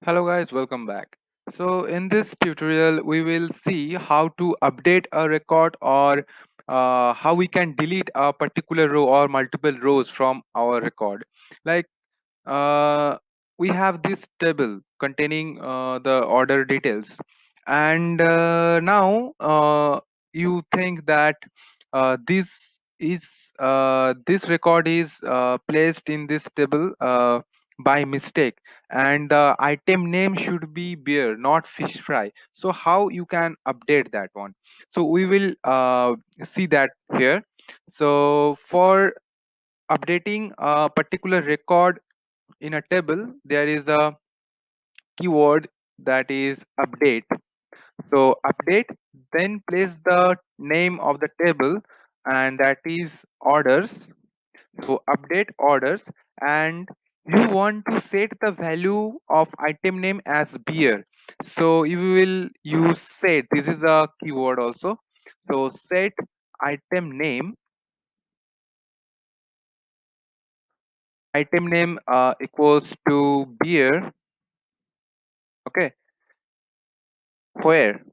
Hello guys, welcome back. So in this tutorial, we will see how to update a record or how we can delete a particular row or multiple rows from our record. Like uh, we have this table containing the order details, and now you think that this is this record is placed in this table by mistake, and the item name should be beer, not fish fry. So how you can update that one? So we will see that here. So for updating a particular record in a table, there is a keyword that is update. So update, then place the name of the table, and that is orders. So update orders, and you want to set the value of item name as beer. So you will use set. This is a keyword also. So set item name equals to beer. Okay, where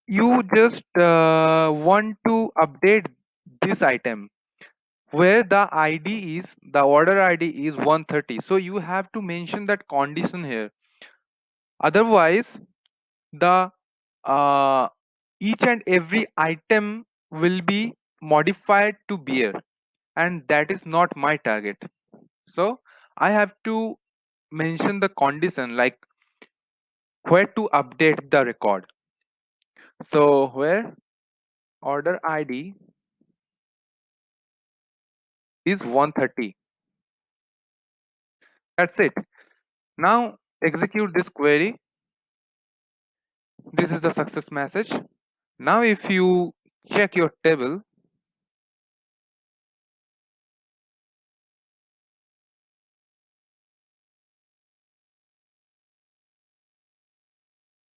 you just want to update this item where the id is the order id is 130, so you have to mention that condition here. Otherwise the uh, each and every item will be modified to beer, and that is not my target. So I have to mention the condition, like where to update the record. So where order id is 130. That's it. Now execute this query. This is the success message. Now if you check your table,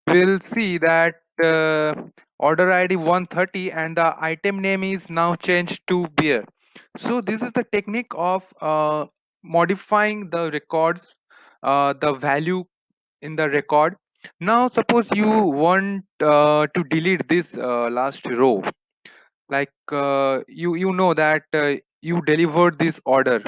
we'll see that order ID 130 and the item name is now changed to beer. So this is the technique of modifying the records, the value in the record. Now suppose you want to delete this last row, like you know that you delivered this order,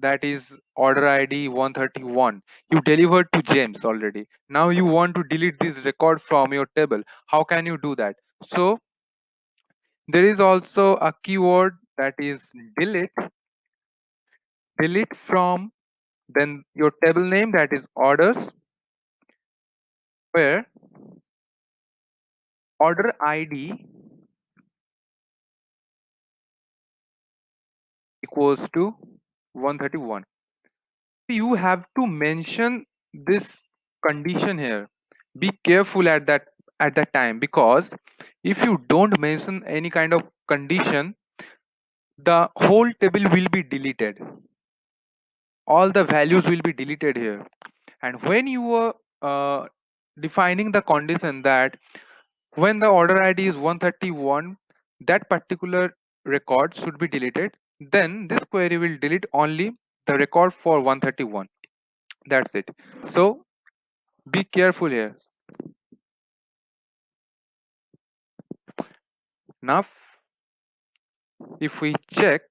that is order id 131. You delivered to James already. Now you want to delete this record from your table. How can you do that? So there is also a keyword that is delete. Delete from, then your table name, that is orders, where order id equals to 131. You have to mention this condition here. Be careful at that time, because if you don't mention any kind of condition, the whole table will be deleted. All the values will be deleted here. And when you are defining the condition that when the order id is 131, that particular record should be deleted, then this query will delete only the record for 131. That's it. So be careful here. Now if we check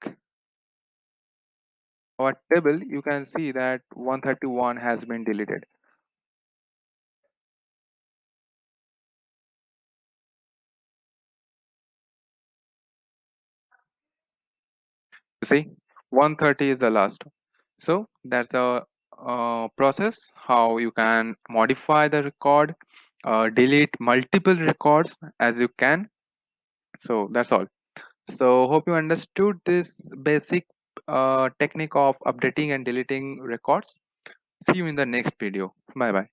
our table, you can see that 131 has been deleted. You see, 130 is the last. So that's a process how you can modify the record, delete multiple records as you can. So that's all. So hope you understood this basic technique of updating and deleting records. See you in the next video. Bye bye.